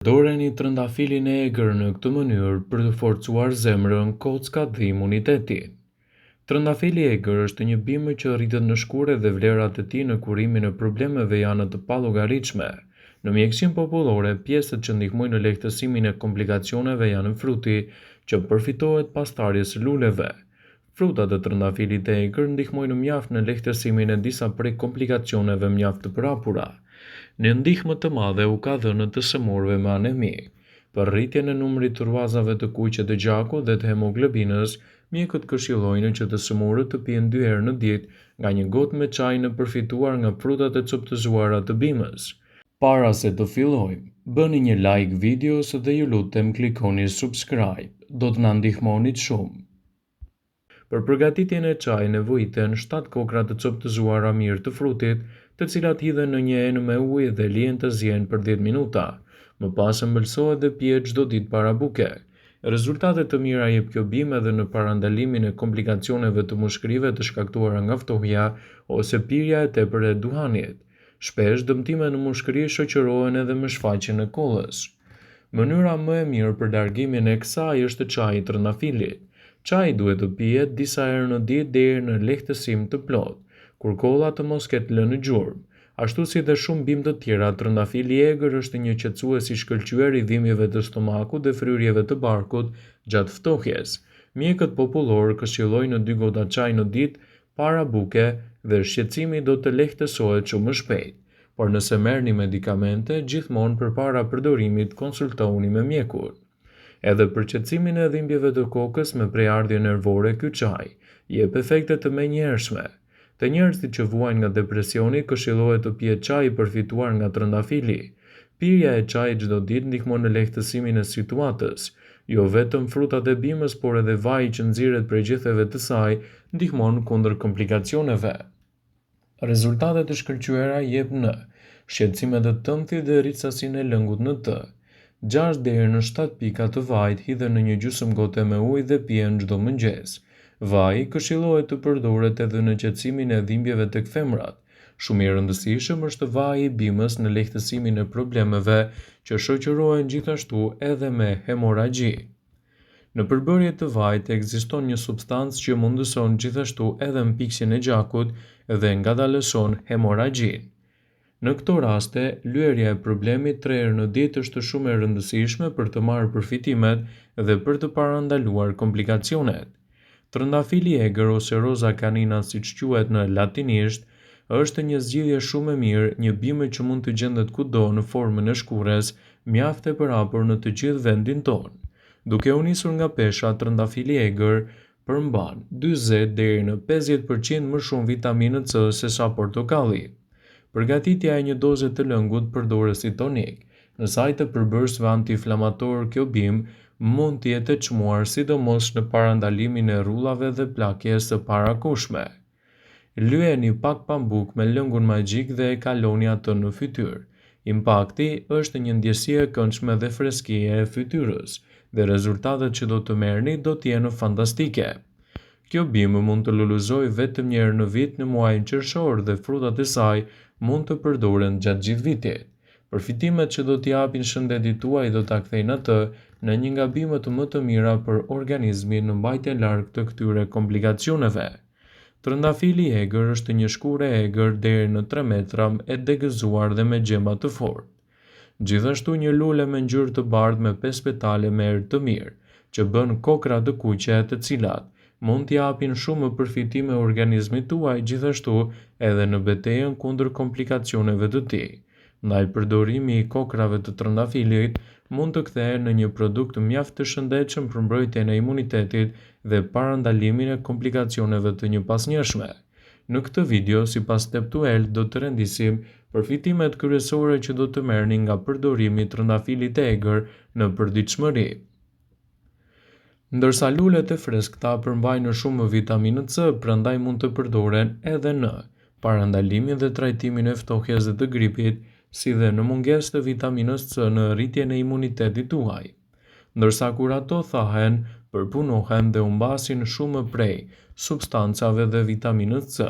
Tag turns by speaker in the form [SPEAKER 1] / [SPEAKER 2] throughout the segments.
[SPEAKER 1] Përdoreni trëndafilin e egër në këtë mënyrë për të forcuar zemrën, kockat dhe imunitetin. Trëndafili i egër është një bimë që rritet në shkure dhe vlerat e tij në kurimin e problemeve janë të pallogaritshme. Në mjekësinë popullore, pjesët që ndihmojnë në lehtësimin e komplikacioneve janë fruti, që përfitohet pas tarjes së luleve. Frutat e trëndafilit e egër ndihmojnë mjaft në lehtësimin e disa prej komplikacioneve mjaft të përhapura. Një ndihmë të madhe u ka dhënë të sëmurëve me anemi. Për rritjen e numrit të ruazave të kuqe të gjakut dhe të hemoglobinës, mjekët këshillojnë që të sëmurët të pijen 2 herë në ditë nga një gotë me çaj në përfituar nga frutat e coptëzuara të bimës. Para se të fillojmë, bëni një like videos dhe ju lutem klikoni subscribe, do të na ndihmonit shumë. Për përgatitjen e çajit nevojiten 7 kokra të coptëzuara mirë të frutit, të cilat hidhen në një enë me ujë dhe lihen të ziejnë për 10 minuta. Më pas ëmbëlsohet dhe pihet çdo ditë para buke. Rezultate të mira jep kjo bimë edhe në parandalimin e komplikacioneve të mushkërive të shkaktuara nga ftohja ose pirja e tepërt e duhanit. Shpesh dëmtime në mushkëri shoqërohen edhe me shfaqjen e kollës. Mënyra më e mirë për largimin e kësaj është çaji i trëndafilit. Çaji duhet të pihet disa herë në ditë deri në lehtësim të plotë, kur kolla të mos ketë lënë gjurmë. Ashtu si dhe shumë bimë të tjera, trëndafili i egër është një qetësues i shkëlqyer i dhimbjeve të stomakut dhe fryrjeve të barkut gjatë ftohjes. Mjekët popullor këshillojnë 2 gota çaj në ditë para buke dhe shqetësimi do të lehtësohet shumë më shpejt. Por nëse merrni medikamente, gjithmonë përpara përdorimit konsultoni me mjekun. Edhe për qetësimin e dhimbjeve të kokës me prejardhje nervore, ky çaj jep efekte të menjëhershme. Te njerëzit që vuajnë nga depresioni, këshillohet të pihet çaj i përfituar nga trëndafili. Pirja e çajit çdo ditë ndihmon në lehtësimin e situatës. Jo vetëm frutat e bimës, por edhe vaji që nxirret prej gjetheve të saj ndihmon kundër komplikacioneve. Rezultatet e shkëlqyera jep në shqetësime të tëmthit dhe rritësasinë e lëngut në të. 6 deri në 7 pika të vajit hidhen në një gjysmë gote me ujë dhe pihen çdo mëngjes. Vaji këshillohet të përdoret edhe në qetësimin e dhimbjeve tek femrat. Shumë i rëndësishëm është vaji i bimës në lehtësimin e problemeve që shoqërohen gjithashtu edhe me hemoragji. Në përbërje të vajit ekziston një substancë që mundëson gjithashtu edhe mpiksjen e gjakut dhe ngadalëson hemoragjinë. Në këto raste, lyerja e problemit 3 herë në ditë është shumë e rëndësishme për të marrë përfitimet dhe për të parandaluar komplikacionet. Trëndafili i egër ose rosa canina siç quhet në latinisht, është një zgjidhje shumë e mirë, një bimë që mund të gjendet kudo në formën e shkures, mjaft e përhapur në të gjithë vendin tonë. Duke u nisur nga pesha, trëndafili i egër përmban 40 deri në 50% më shumë vitaminë C se sa portokalli. Përgatitja e një doze të lëngut përdoret si tonik. Në sajte përbërësve antiinflamator, kjo bimë mund të jetë e çmuar sidomos në parandalimin e rrullave dhe plakjes së parakohshme. Lyeni pak pambuk me lëngun magjik dhe e kaloni atë në fytyrë. Impakti është një ndjesie e këndshme dhe freskie e fytyrës, dhe rezultatet që do të merrni do të jenë fantastike. Kjo bimë mund të lulëzojë vetëm një herë në vit në muajin qershor dhe frutat e saj mund të përdoren gjatë gjithë vitit. Përfitimet që do t'i japin shëndetit tuaj do ta kthejnë atë në një nga bimët më të mira për organizmin në mbajtje larg të këtyre komplikacioneve. Trëndafili i egër është një shkure e egër deri në 3 metra e degëzuar dhe me gjema të fortë. Gjithashtu një lule me ngjyrë të bardhë me 5 petale me erë të mirë, që bën kokra të kuqe të cilat mund t'i japin shumë përfitime organizmit tuaj, gjithashtu edhe në betejën kundër komplikacioneve të tij. Ndaj përdorimi i kokrave të trëndafilit mund të kthehet në një produkt mjaft të shëndetshëm për mbrojtjen e imunitetit dhe parandalimin e komplikacioneve të njëpasnjëshme. Në këtë video, sipas Step to Health, do të rendisim përfitimet kryesore që do të merrni nga përdorimi i trëndafilit e egër në përditshmëri. Ndërsa lulet e freskëta përmbajnë shumë vitaminë C, prandaj mund të përdoren edhe në parandalimin dhe trajtimin e ftohjes dhe të gripit, si dhe në mungesë të vitaminës C në rritjen e imunitetit tuaj. Ndërsa kur ato thahen, përpunohen dhe humbasin shumë prej substancave dhe vitaminës C.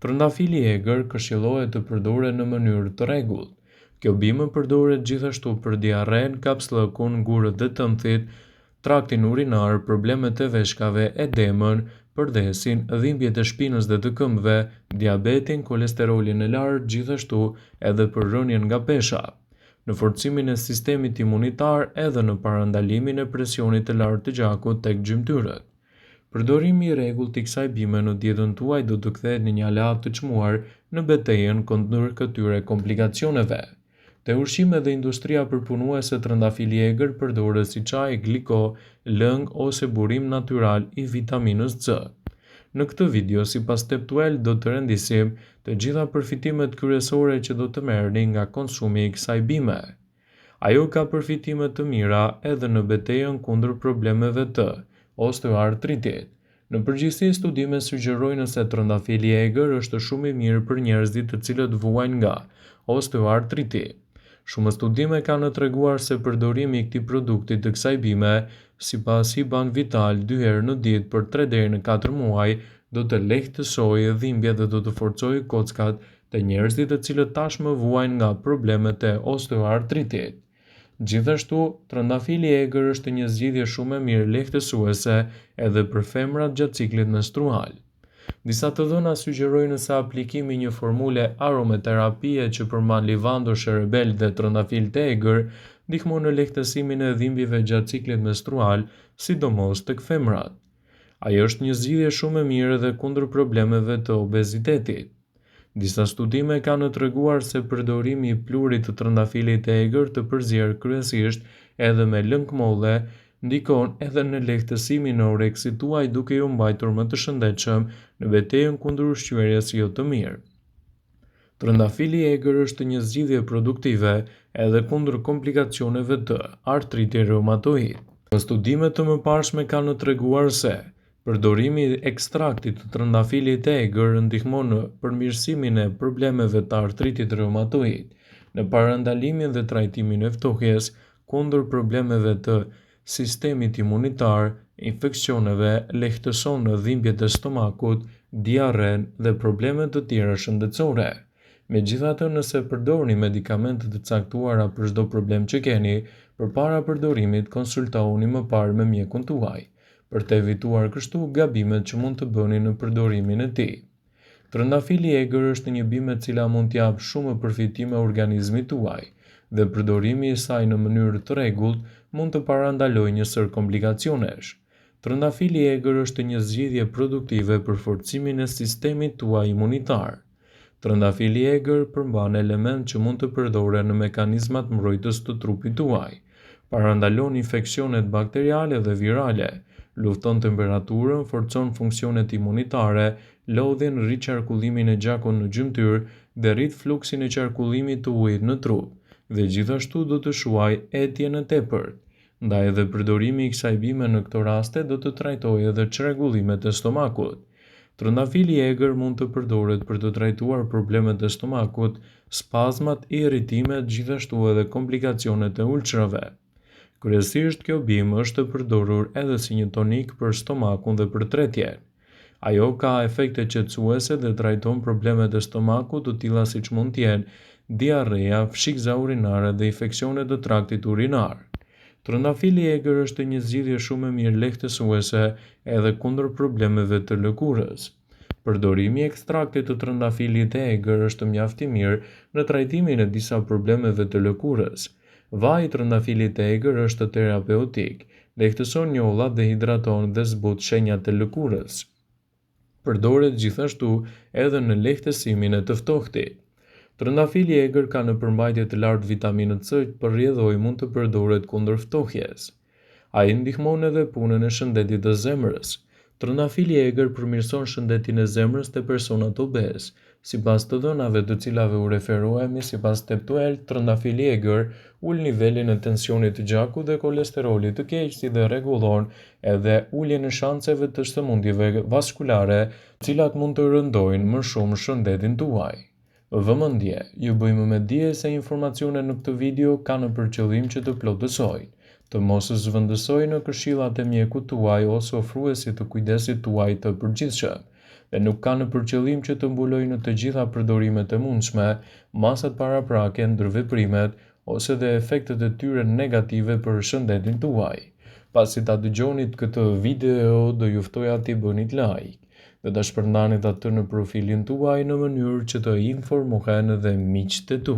[SPEAKER 1] Trëndafili i egër këshillohet të përdoret në mënyrë të rregullt. Kjo bimë përdoret gjithashtu për diarren, kapsllëkun, gurët dhe tëmthit, traktin urinar, problemet e veshkave, edemën, përdesin, dhimbjet e shpinës dhe të këmbëve, diabetin, kolesterolin e lartë, gjithashtu edhe për rënien nga pesha, në forcimin e sistemit imunitar edhe në parandalimin e presionit të lartë të gjakut tek gjymtyrët. Përdorimi i rregullt i kësaj bime në dietën tuaj do të kthehet në një aleat të çmuar në betejën kundër këtyre komplikacioneve. Te ushqimet dhe industria përpunuese trëndafili i egër përdoret si çaj, gliko, lëng ose burim natyral i vitaminës C. Në këtë video, sipas Step12, do të rendisim të gjitha përfitimet kryesore që do të merrni nga konsumi i kësaj bime. Ajo ka përfitime të mira edhe në betejën kundër problemeve të osteoartritit. Në përgjithësi, studimet sugjerojnë se trëndafili i egër është shumë i mirë për njerëzit të cilët vuajnë nga osteoartriti. Shumë studime kanë treguar se përdorimi i këtij produkti të kësaj bime, sipas Iban Vital 2 herë në ditë për 3 deri në 4 muaj, do të lehtësojë dhimbjet dhe do të forcojë kockat të njerëzit të cilët tashmë vuajnë nga problemet e osteoartritit. Gjithashtu, trëndafili i egër është një zgjidhje shumë e mirë lehtësuese edhe për femrat gjatë ciklit menstrual. Disa të dhëna sugjerojnë se aplikimi i një formule aromaterapie që përmban livando, sherebel dhe trëndafil të egër ndihmon në lehtësimin e dhimbjeve gjatë ciklit menstrual, sidomos tek femrat. Ajo është një zgjidhje shumë e mirë edhe kundër problemeve të obezitetit. Disa studime kanë treguar se përdorimi i pluhurit të trëndafilit të egër të përzier kryesisht edhe me lëngmolle ndikon edhe në lehtësimin e oreksit tuaj duke ju mbajtur më të shëndetshëm në betejën kundër ushqyerjes jo të mirë. Trëndafili i egër është një zgjidhje produktive edhe kundër komplikacioneve të artritit reumatoid. Studime të mëparshme kanë treguar se përdorimi i ekstraktit të trëndafilit të egër ndihmon në përmirësimin e problemeve të artritit reumatoid, në parandalimin dhe trajtimin e ftohjes, kundër problemeve të sistemit imunitar, infeksioneve, lehtëson në dhimbjet e stomakut, diarren dhe probleme të tjera shëndetësore. Megjithatë, nëse përdorni medikamente të caktuara për çdo problem që keni, përpara përdorimit konsultohuni më parë me mjekun tuaj, për të evituar kështu gabimet që mund të bëni në përdorimin e tij. Trëndafili i egër është një bimë e cila mund t'japë shumë përfitime organizmit tuaj, dhe përdorimi i saj në mënyrë të rregullt mund të parandalojë një sër komplikacionesh. Trëndafili i egër është një zgjidhje produktive për forcimin e sistemit tuaj imunitar. Trëndafili i egër përmban elementë që mund të përdoren në mekanizmat mbrojtës të trupit tuaj, parandalon infeksionet bakteriale dhe virale, lufton temperaturën, forcon funksionet imunitare, lodhin, rrit qarkullimin e gjakut në gjymtyr dhe rrit fluksin e qarkullimit të ujit në trup, dhe gjithashtu do të shuajë etjen e tepërt. Ndaj edhe përdorimi i kësaj bime në këto raste do të trajtojë edhe çrregullimet e stomakut. Trëndafili i egër mund të përdoret për të trajtuar problemet e stomakut, spazmat, irritimet, gjithashtu edhe komplikacionet e ulçrave. Kryesisht kjo bimë është e përdorur edhe si një tonik për stomakun dhe për tretjen. Ajo ka efekte qetësuese dhe trajton problemet e stomakut të tilla siç mund të jenë diarrea, fshikza urinare dhe infeksionet të traktit urinar. Trëndafili i egër është një zgjidhje shumë e mirë lehtësuese edhe kundër problemeve të lëkurës. Përdorimi i ekstraktit të trëndafilit të egër është mjaft i mirë në trajtimin e disa problemeve të lëkurës. Vaji i trëndafilit të egër është terapeutik, lehtëson njollat dhe hidraton dhe zbut shenjat e lëkurës. Përdoret gjithashtu edhe në lehtësimin e të ftohtit. Trëndafili i egër ka në përmbajtje të lartë vitaminë C që për rrjedhoj mund të përdoret kundër ftohjes. Ai ndihmon edhe punën e shëndetit të zemrës. Trëndafili i egër përmirëson shëndetin e zemrës te personat obez. Sipas të dhënave të cilave u referohemi sipas Step12, trëndafili i egër ul nivelin e tensionit të gjakut dhe kolesterolit të keq, si dhe rregullon edhe uljen e shanseve të sëmundjeve vaskulare, të cilat mund të rëndojnë më shumë shëndetin tuaj. Vëmendje, ju bëjmë me dije se informacionet në këtë video kanë për qëllim që të plotësojnë, të mos zhvendësojnë në këshillat e mjekut tuaj ose ofruesit të kujdesit tuaj të përgjithshëm. dhe nuk ka në përqëllim që të mbulojë në të gjitha përdorimet e mundshme, masat paraprake, ndërveprimet ose dhe efektet e tyre negative për shëndetin tuaj. Pasi ta dëgjonit këtë video, do ju ftoja t'i bënit like dhe ta shpërndanit atë në profilin tuaj në mënyrë që të informohen edhe miqtë e tu.